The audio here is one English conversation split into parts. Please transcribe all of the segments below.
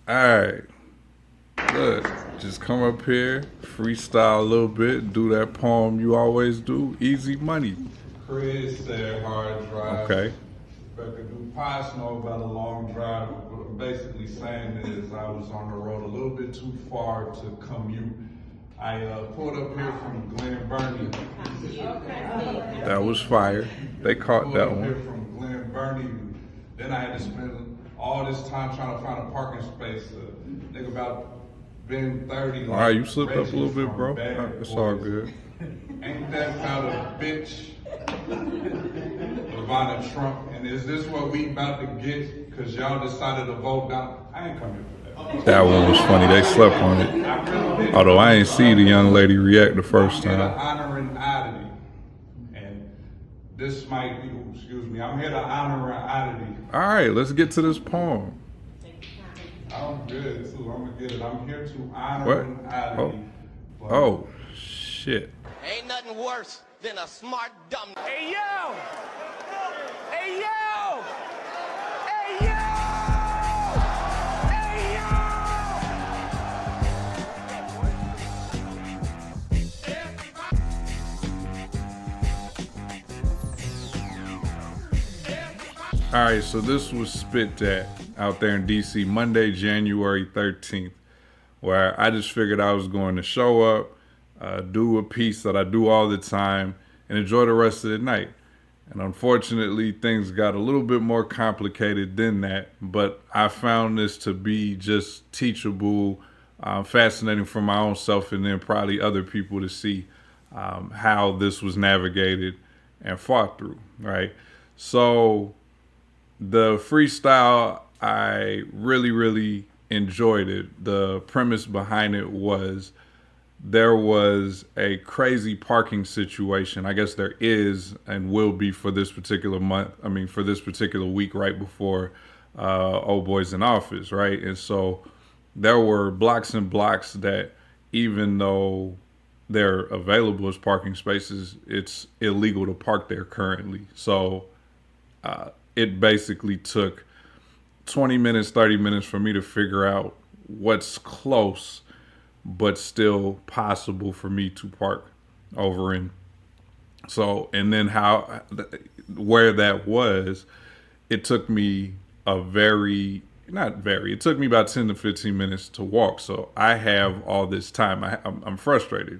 Alright, look, just come up here, freestyle a little bit, do that poem you always do, easy money. Chris said hard drive. Okay. But do Posh know about a long drive? What I'm basically saying is I was on the road a little bit too far to commute. I pulled up here from Glen Burnie. That was fire. They caught that one. Here from Glen Burnie. Then I had to spend all this time trying to find a parking space. Nigga about been 30. Like, all right, you slipped up a little bit, bro. It's all good. Ain't that about a bitch? Ivana Trump. And is this what we about to get? Because y'all decided to vote down. I ain't coming for that. That one was funny. They slept on it. Although I ain't see the young lady react the first time. I'm here to honor an oddity. And this might be, excuse me, I'm here to honor an oddity. All right, let's get to this poem. I'm good too. I'm gonna get it. I'm here to honor an oddity. Oh, shit. Ain't nothing worse than a smart dumb. Hey yo! Hey yo! Hey yo! Hey yo! All right, so this was spit at out there in DC Monday, January 13th, where I just figured I was going to show up, do a piece that I do all the time, and enjoy the rest of the night. And unfortunately, things got a little bit more complicated than that, but I found this to be just teachable, fascinating for my own self, and then probably other people to see how this was navigated and fought through, right? So the freestyle, I really, really enjoyed it. The premise behind it was there was a crazy parking situation. I guess there is and will be for this particular month. I mean, for this particular week right before Old Boys in Office, right? And so there were blocks and blocks that even though they're available as parking spaces, it's illegal to park there currently. So it basically took 20 minutes, 30 minutes for me to figure out what's close but still possible for me to park over in. So, and then where that was, it took me it took me about 10 to 15 minutes to walk. So I have all this time. I'm frustrated,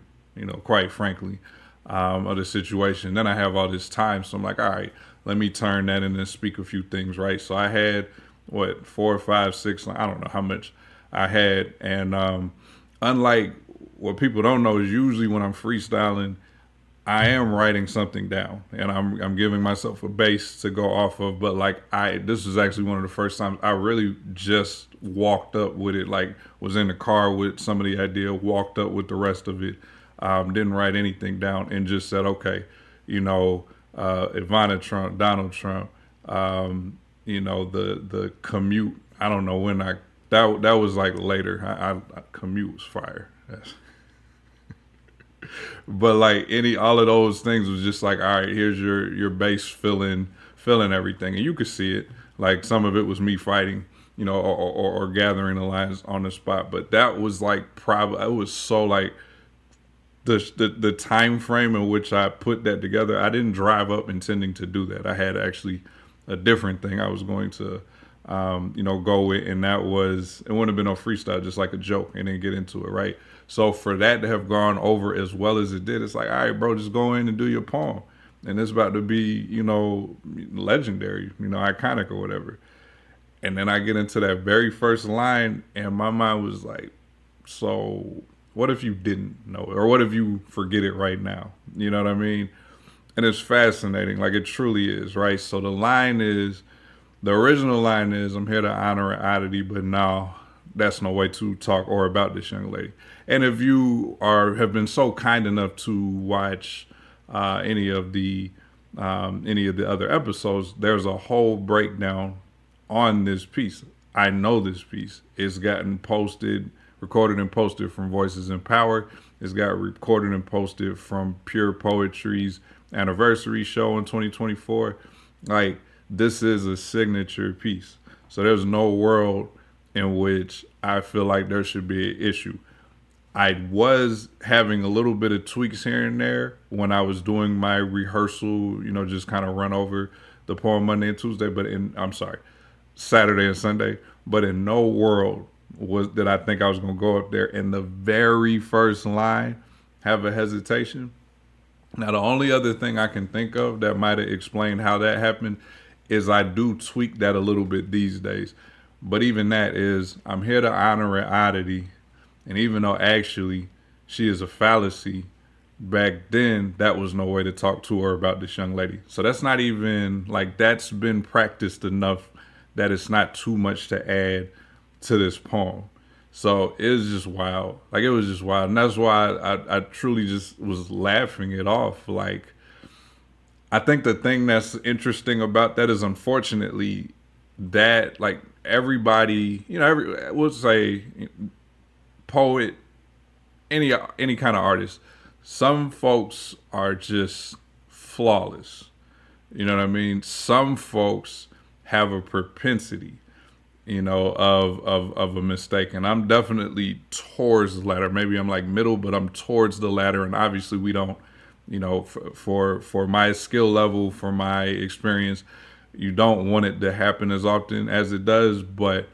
quite frankly, of the situation. Then I have all this time. So I'm like, all right, let me turn that in and speak a few things, right? So I had, 4 or 5, 6, I don't know how much I had. And unlike what people don't know is usually when I'm freestyling, I am writing something down and I'm giving myself a base to go off of. But this was actually one of the first times I really just walked up with it, like was in the car with some of the idea, walked up with the rest of it, didn't write anything down and just said, okay, Ivana Trump, Donald Trump, the commute. I don't know when that was like later. I commute was fire. But like all of those things was just like, all right, here's your base filling everything. And you could see it. Like some of it was me fighting, or gathering the lines on the spot. But that was like it was so like the time frame in which I put that together. I didn't drive up intending to do that. I had actually a different thing I was going to go with, and it wouldn't have been no freestyle, just like a joke, and then get into it, right? So for that to have gone over as well as it did, it's like, all right, bro, just go in and do your poem, and it's about to be, legendary, iconic or whatever. And then I get into that very first line, and my mind was like, so what if you didn't know it, or what if you forget it right now? You know what I mean? And it's fascinating, like it truly is, right? So the original line is, I'm here to honor an oddity, but no, that's no way to talk or about this young lady. And if you have been so kind enough to watch any of the other episodes, there's a whole breakdown on this piece. I know this piece. It's gotten recorded and posted from Voices in Power. It's got recorded and posted from Pure Poetry's anniversary show in 2024. Like, this is a signature piece. So there's no world in which I feel like there should be an issue. I was having a little bit of tweaks here and there when I was doing my rehearsal, just kind of run over the poem Monday and Tuesday, I'm sorry, Saturday and Sunday. But in no world was that I think I was going to go up there in the very first line have a hesitation. Now, the only other thing I can think of that might have explained how that happened is I do tweak that a little bit these days. But even that is, I'm here to honor an oddity. And even though actually she is a fallacy, back then that was no way to talk to her about this young lady. So that's not even like that's been practiced enough that it's not too much to add to this poem. So it was just wild. Like it was just wild. And that's why I truly just was laughing it off. Like I think the thing that's interesting about that is unfortunately that like everybody, we'll say poet, any kind of artist, some folks are just flawless. You know what I mean? Some folks have a propensity, of a mistake. And I'm definitely towards the latter. Maybe I'm like middle, but I'm towards the latter. And obviously we don't, for my skill level, for my experience, you don't want it to happen as often as it does, but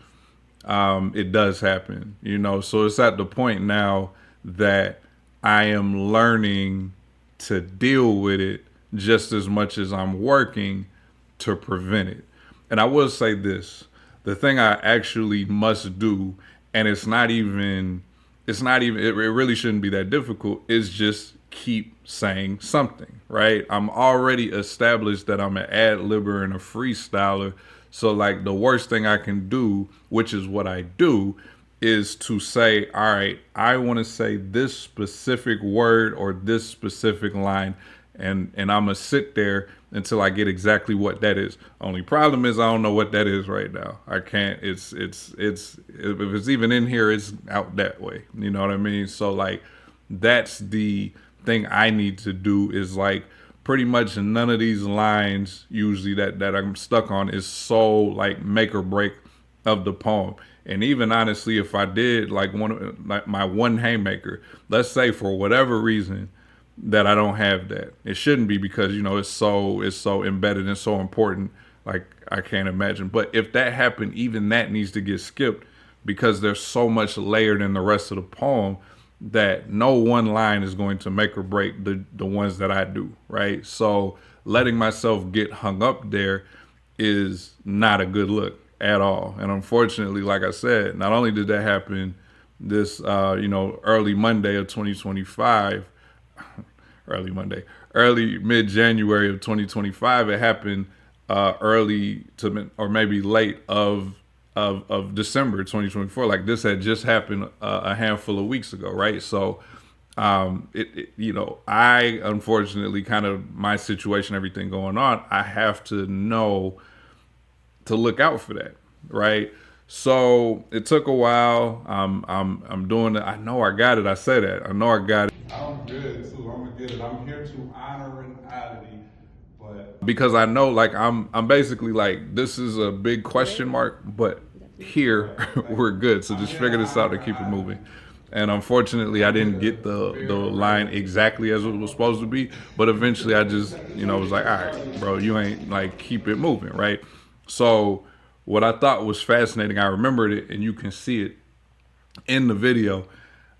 it does happen, So it's at the point now that I am learning to deal with it just as much as I'm working to prevent it. And I will say this, the thing I actually must do, and it really shouldn't be that difficult, is just keep saying something, right? I'm already established that I'm an ad-libber and a freestyler. So like the worst thing I can do, which is what I do, is to say, all right, I want to say this specific word or this specific line, and I'm gonna sit there until I get exactly what that is. Only problem is I don't know what that is right now. I can't. It's if it's even in here, it's out that way. You know what I mean? So like, that's the thing I need to do is like pretty much none of these lines usually that I'm stuck on is so like make or break of the poem. And even honestly, if I did like my one haymaker, let's say for whatever reason that I don't have that, it shouldn't be because it's so embedded and so important. Like I can't imagine. But if that happened, even that needs to get skipped because there's so much layered in the rest of the poem that no one line is going to make or break the ones that I do, right? So letting myself get hung up there is not a good look at all. And unfortunately, like I said, not only did that happen this, early Monday of 2025, early mid-January of 2025, it happened early to or maybe late of December 2024. Like this had just happened a handful of weeks ago, right? So I unfortunately kind of my situation, everything going on, I have to know to look out for that, right? So it took a while. I'm doing it. I know I got it. I say that. I know I got it. I'm good too. I'm gonna get it. I'm here to honor an oddity, but because I know, like, I'm basically like, this is a big question mark, but here we're good. So just figure this out and keep it moving. And unfortunately, I didn't get the line exactly as it was supposed to be, but eventually I just, was like, all right, bro, you ain't like keep it moving, right? So what I thought was fascinating, I remembered it, and you can see it in the video.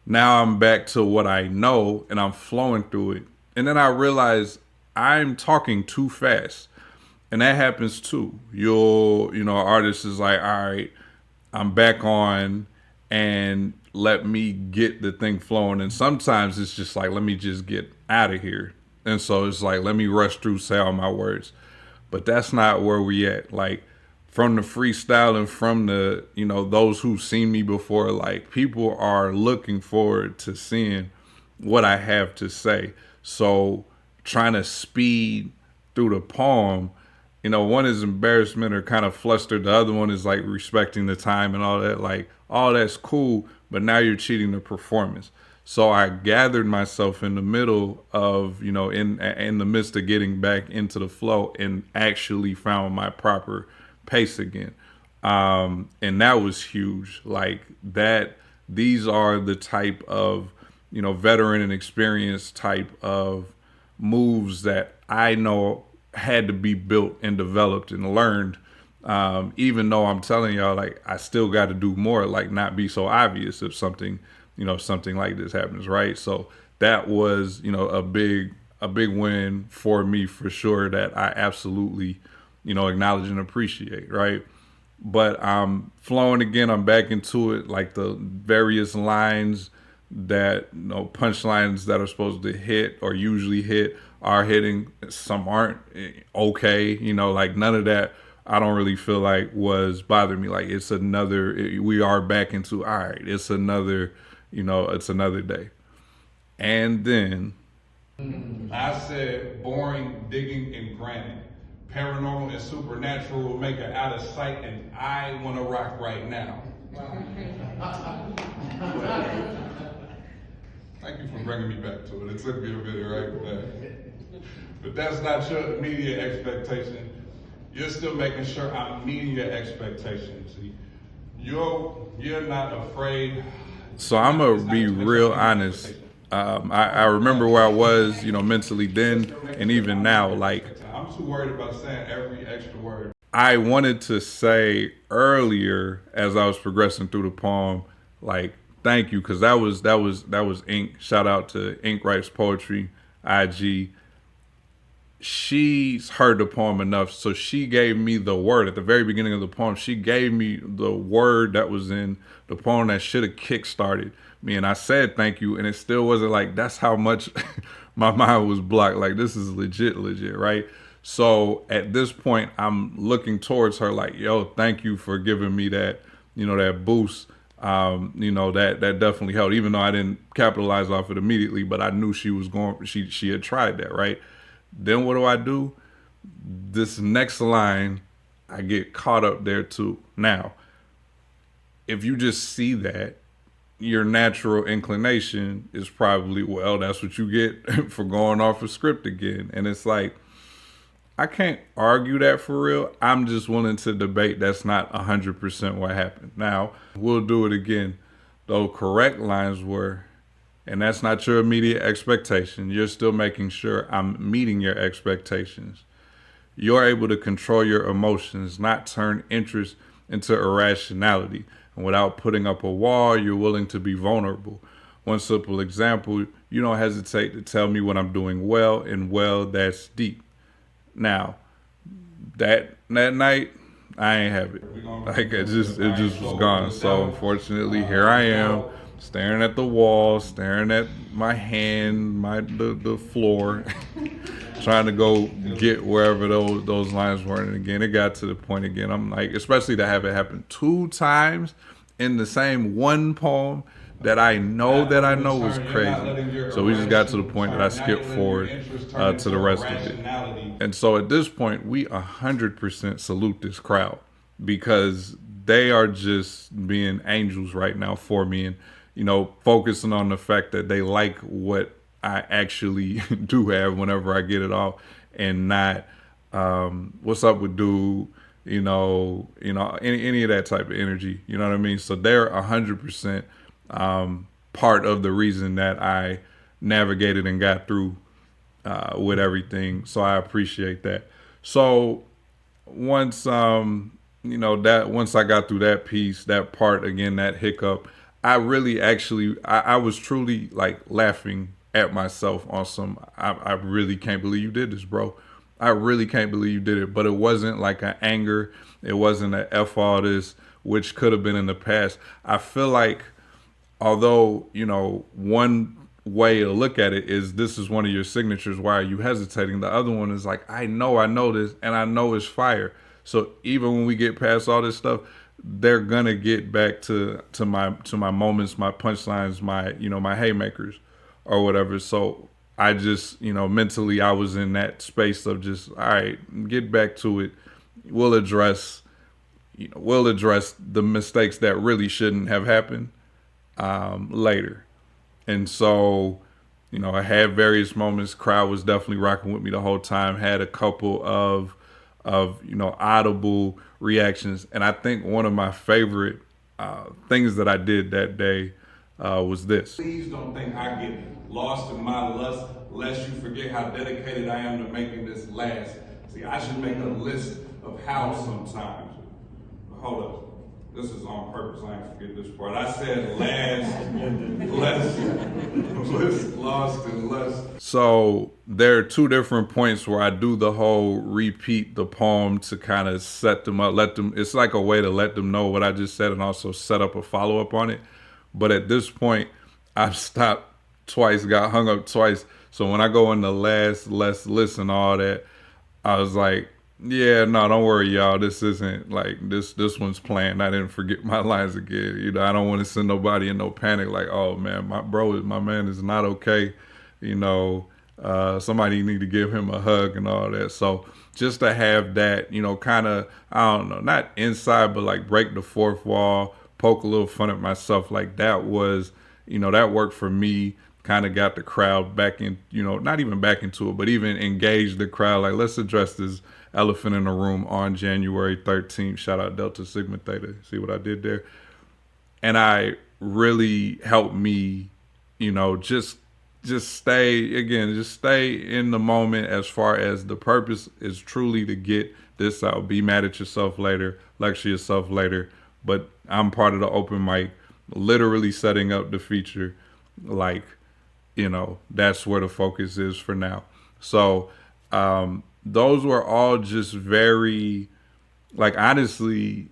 Now I'm back to what I know and I'm flowing through it. And then I realize I'm talking too fast. And that happens too. Artist is like, all right, I'm back on and let me get the thing flowing. And sometimes it's just like, let me just get out of here. And so it's like, let me rush through, say all my words. But that's not where we at. Like, from the freestyle and from the, those who've seen me before, like people are looking forward to seeing what I have to say. So trying to speed through the poem, one is embarrassment or kind of flustered. The other one is like respecting the time and all that. Like all that's cool, but now you're cheating the performance. So I gathered myself in the middle of, in the midst of getting back into the flow and actually found my proper pace again. And that was huge. Like that, these are the type of, veteran and experienced type of moves that I know had to be built and developed and learned. Even though I'm telling y'all, like, I still got to do more, like, not be so obvious if something, something like this happens, right? So that was, a big win for me for sure that I absolutely, acknowledge and appreciate, right? But I'm flowing again. I'm back into it. Like the various lines that, punchlines that are supposed to hit or usually hit are hitting. Some aren't okay. Like none of that. I don't really feel like was bothering me. Like it's another. We are back into all right. It's another. It's another day. And then I said boring digging in granite. Paranormal and supernatural will make it out of sight, and I want to rock right now. Thank you for bringing me back to it. It took me a minute, right? But that's not your immediate expectation. You're still making sure I'm meeting your expectations. See, you're not afraid. So I'm gonna be real honest. I remember where I was, mentally then and even now. Like I'm too worried about saying every extra word. I wanted to say earlier as I was progressing through the poem, like thank you, because that was Ink. Shout out to Ink Writes Poetry, IG. She's heard the poem enough, so she gave me the word at the very beginning of the poem. She gave me the word that was in the poem that should have kick-started me, and I said thank you, and it still wasn't like that's how much my mind was blocked. Like this is legit, right? So at this point, I'm looking towards her like, yo, thank you for giving me that, that boost. That definitely helped, even though I didn't capitalize off it immediately, but I knew she was going. She had tried that, right? Then what do? This next line, I get caught up there too. Now, if you just see that, your natural inclination is probably, well, that's what you get for going off a script again. And it's like, I can't argue that for real. I'm just willing to debate that's not 100% what happened. Now, we'll do it again. The correct lines were, and that's not your immediate expectation. You're still making sure I'm meeting your expectations. You're able to control your emotions, not turn interest into irrationality. And without putting up a wall, you're willing to be vulnerable. One simple example, you don't hesitate to tell me when I'm doing well, and well, that's deep. Now, that night, I ain't have it. Like it just was gone. So unfortunately, here I am, staring at the wall, staring at my hand, the floor, trying to go get wherever those lines were. And again, it got to the point again. I'm like, especially to have it happen 2 times in the same one poem that I know was crazy. So we just got to the point that I skipped forward to the rest of it. And so at this point, we 100% salute this crowd because they are just being angels right now for me, and focusing on the fact that they like what I actually do have whenever I get it off, and not what's up with dude, any of that type of energy. You know what I mean? So they're 100% part of the reason that I navigated and got through with everything. So I appreciate that. So once once I got through that piece, that part again, that hiccup, I really actually I was truly like laughing at myself on some I really can't believe you did this, bro. I really can't believe you did it. But it wasn't like an anger. It wasn't an F all this, which could have been in the past. I feel like although, one way to look at it is this is one of your signatures, why are you hesitating? The other one is like, I know this, and I know it's fire. So even when we get past all this stuff, they're gonna get back to my moments, my punchlines, my haymakers or whatever. So I just, mentally I was in that space of just, all right, get back to it. We'll address the mistakes that really shouldn't have happened later. And so, I had various moments. Crowd was definitely rocking with me the whole time. Had a couple of of audible reactions. And I think one of my favorite things that I did that day was this. Please don't think I get lost in my lust, lest you forget how dedicated I am to making this last. See, I should make a list of how sometimes. Hold up. This is on purpose. I ain't forget this part. I said less, lost and less. So there are two different points where I do the whole repeat the poem to kind of set them up, it's like a way to let them know what I just said and also set up a follow-up on it. But at this point, I've stopped twice, got hung up twice. So when I go into last, listen, all that, I was like, yeah, no, don't worry, y'all. This isn't like this one's planned. I didn't forget my lines again. I don't want to send nobody in no panic like, oh man, my man is not okay. Somebody need to give him a hug and all that. So just to have that, kind of, I don't know, not inside, but like break the fourth wall, poke a little fun at myself. Like that was, that worked for me. Kind of got the crowd back in, not even back into it, but even engaged the crowd. Like, let's address this elephant in the room on January 13th. Shout out Delta Sigma Theta. See what I did there? And I really helped me, just stay in the moment as far as the purpose is truly to get this out. Be mad at yourself later, lecture yourself later. But I'm part of the open mic, literally setting up the feature. Like, that's where the focus is for now. So those were all just very, like, honestly,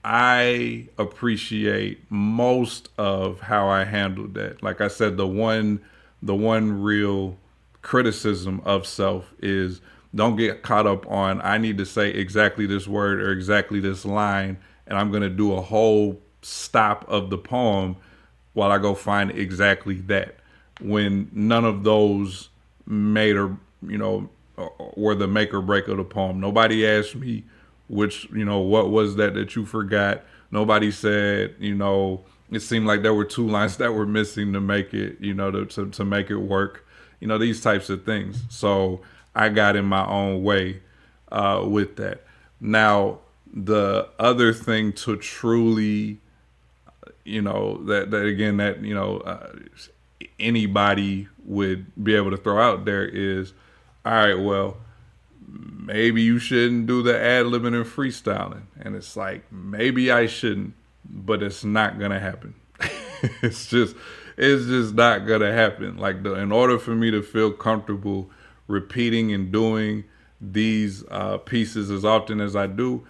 I appreciate most of how I handled that. Like I said, the one real criticism of self is don't get caught up on, I need to say exactly this word or exactly this line, and I'm going to do a whole stop of the poem while I go find exactly that. When none of those made or, were the make or break of the poem. Nobody asked me which, what was that you forgot. Nobody said, it seemed like there were two lines that were missing to make it, to make it work, these types of things. So I got in my own way with that. Now, the other thing to truly, anybody would be able to throw out there is, all right, well, maybe you shouldn't do the ad-libbing and freestyling. And it's like, maybe I shouldn't, but it's not going to happen. It's just not going to happen. Like, in order for me to feel comfortable repeating and doing these pieces as often as I do,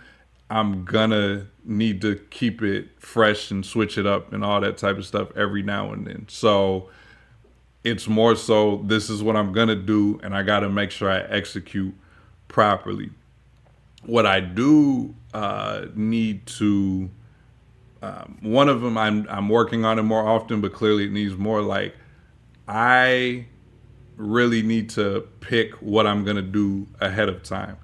I'm gonna need to keep it fresh and switch it up and all that type of stuff every now and then. So it's more so, this is what I'm gonna do, and I gotta make sure I execute properly. What I do need to, one of them I'm working on it more often, but clearly it needs more. Like, I really need to pick what I'm gonna do ahead of time.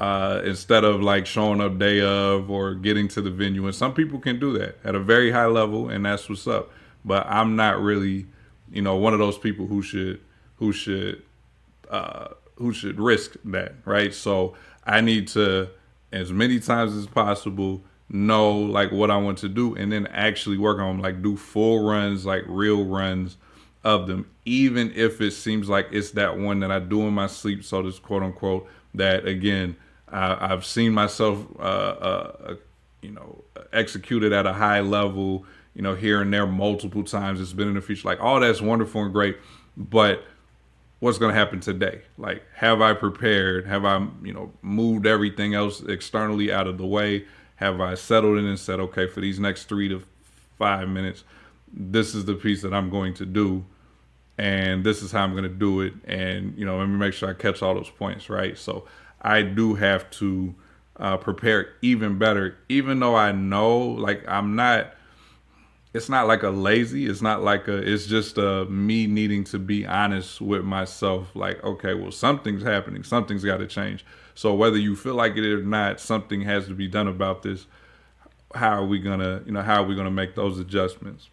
Instead of like showing up day of or getting to the venue. And some people can do that at a very high level, and that's what's up. But I'm not really, one of those people who should risk that, right? So I need to, as many times as possible, know like what I want to do, and then actually work on them, like do full runs, like real runs of them, even if it seems like it's that one that I do in my sleep. So this quote unquote, that again, I've seen myself, executed at a high level, here and there multiple times. It's been in the future. Like, all that's wonderful and great, but what's going to happen today? Like, have I prepared? Have I, moved everything else externally out of the way? Have I settled in and said, okay, for these next 3 to 5 minutes, this is the piece that I'm going to do, and this is how I'm going to do it. And, let me make sure I catch all those points, right? So I do have to prepare even better, even though I know, like, it's not like a lazy, it's just me needing to be honest with myself. Like, okay, well, something's happening. Something's got to change. So whether you feel like it or not, something has to be done about this. How are we gonna make those adjustments?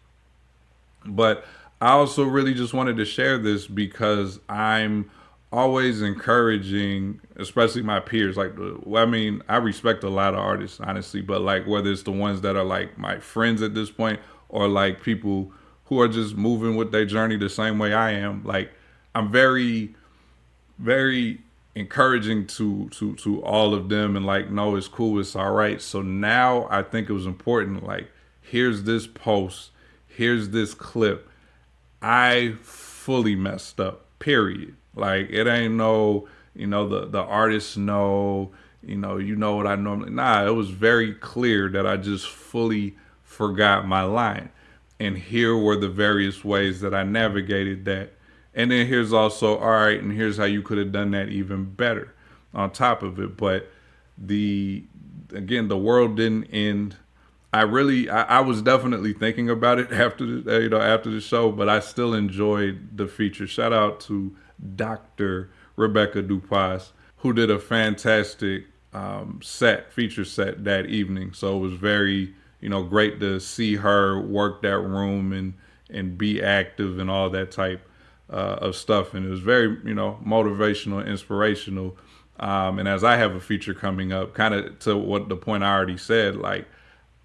But I also really just wanted to share this because I'm always encouraging, especially my peers. Like, well, I mean, I respect a lot of artists, honestly, but like whether it's the ones that are like my friends at this point, or like people who are just moving with their journey the same way I am. Like, I'm very encouraging to all of them, and like, no, it's cool, it's all right. So now I think it was important. Like, here's this post, here's this clip. I fully messed up. Period. Like, it ain't no, the artists know, you know what I normally. Nah, it was very clear that I just fully forgot my line, and here were the various ways that I navigated that. And then here's also, all right, and here's how you could have done that even better on top of it. But the again, the world didn't end. I was definitely thinking about it after after the show, but I still enjoyed the feature. Shout out to Dr. Rebecca Dupas, who did a fantastic feature set that evening. So it was very, great to see her work that room and be active and all that type of stuff. And it was very, motivational, inspirational. And as I have a feature coming up, kind of to what the point I already said, like,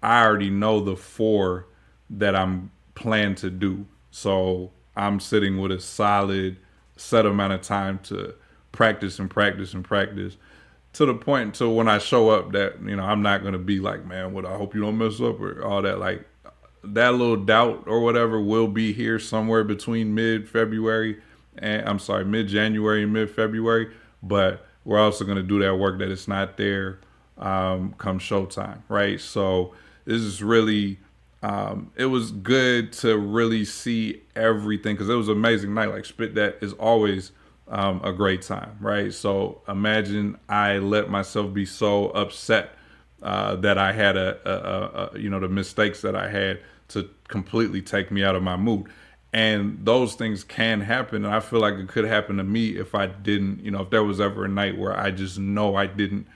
I already know the four that I'm planned to do. So I'm sitting with a solid set amount of time to practice and practice and practice, to the point to when I show up that, I'm not going to be like, man, what, I hope you don't mess up or all that. Like, that little doubt or whatever will be here somewhere between mid January and mid February. But we're also going to do that work that it's not there come showtime, right? So this is really, it was good to really see everything, because it was an amazing night. Like, Spit That is always a great time, right? So imagine I let myself be so upset that I had the mistakes that I had to completely take me out of my mood. And those things can happen. And I feel like it could happen to me if I didn't, if there was ever a night where I just know I didn't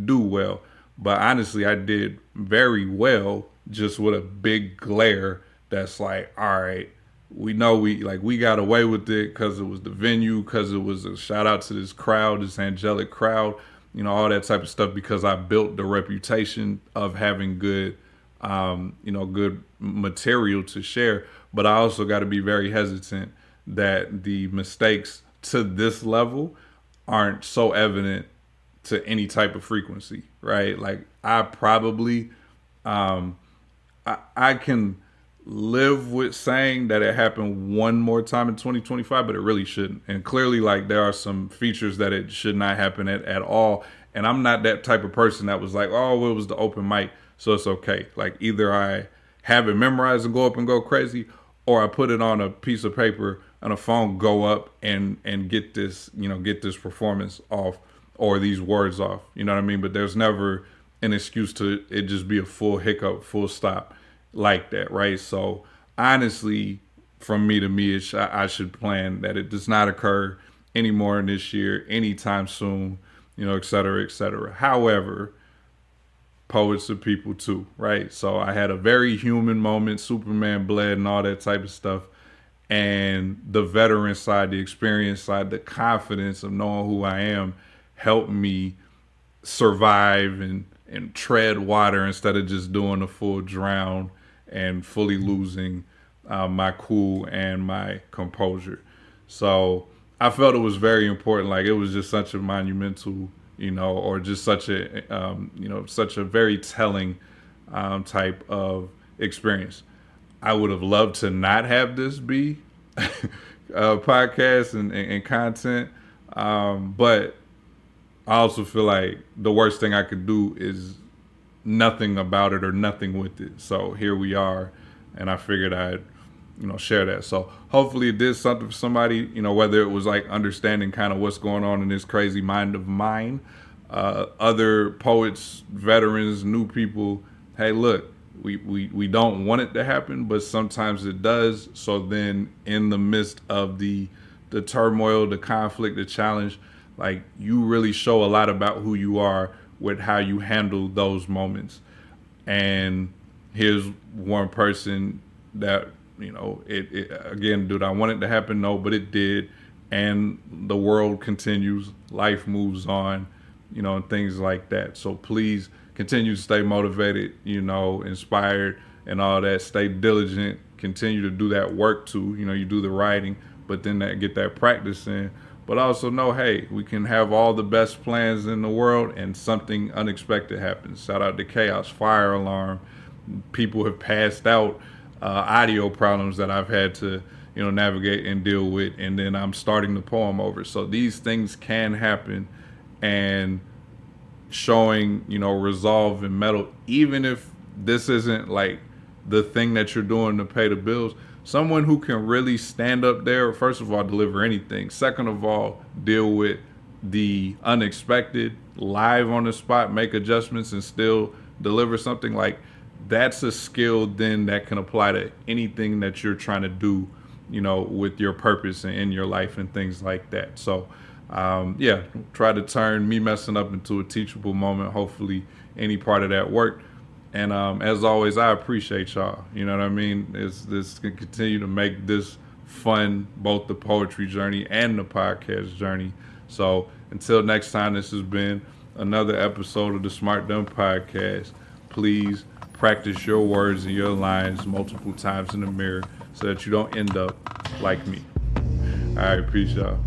do well. But honestly, I did very well, just with a big glare that's like, all right, we know we got away with it because it was the venue, because it was a shout out to this crowd, this angelic crowd, all that type of stuff, because I built the reputation of having good good material to share. But I also got to be very hesitant that the mistakes to this level aren't so evident to any type of frequency, right? Like, I probably, I can live with saying that it happened one more time in 2025, but it really shouldn't. And clearly, like, there are some features that it should not happen at all. And I'm not that type of person that was like, oh, well, it was the open mic, so it's okay. Like, either I have it memorized and go up and go crazy, or I put it on a piece of paper on a phone, go up and get this, get this performance off, or these words off. You know what I mean? But there's never an excuse to it just be a full hiccup, full stop like that, right? So honestly, from me to me, I should plan that it does not occur anymore in this year, anytime soon, et cetera, et cetera. However, poets are people too, right? So I had a very human moment, Superman bled and all that type of stuff. And the veteran side, the experience side, the confidence of knowing who I am helped me survive and tread water instead of just doing a full drown and fully losing my cool and my composure. So I felt it was very important. Like, it was just such a monumental, or just such a, such a very telling type of experience. I would have loved to not have this be podcast and content, but I also feel like the worst thing I could do is nothing about it or nothing with it. So here we are, and I figured I'd share that. So hopefully it did something for somebody, whether it was like understanding kind of what's going on in this crazy mind of mine. Other poets, veterans, new people, hey, look, we don't want it to happen, but sometimes it does. So then in the midst of the turmoil, the conflict, the challenge, like, you really show a lot about who you are with how you handle those moments. And here's one person that, it again, dude, I want it to happen, no, but it did. and the world continues, life moves on, and things like that. So please continue to stay motivated, inspired and all that. Stay diligent, continue to do that work too. You do the writing, but then get that practice in. But also know, hey, we can have all the best plans in the world and something unexpected happens. Shout out to Chaos, fire alarm. People have passed out, audio problems that I've had to, navigate and deal with. And then I'm starting the poem over. So these things can happen, and showing, resolve and mettle, even if this isn't like the thing that you're doing to pay the bills. Someone who can really stand up there, first of all, deliver anything. Second of all, deal with the unexpected, live on the spot, make adjustments and still deliver something, like that's a skill then that can apply to anything that you're trying to do, with your purpose and in your life and things like that. So, yeah, try to turn me messing up into a teachable moment. Hopefully, any part of that worked. And as always, I appreciate y'all. You know what I mean? This can continue to make this fun, both the poetry journey and the podcast journey. So until next time, this has been another episode of the Smart Dumb Podcast. Please practice your words and your lines multiple times in the mirror so that you don't end up like me. All right, peace, y'all.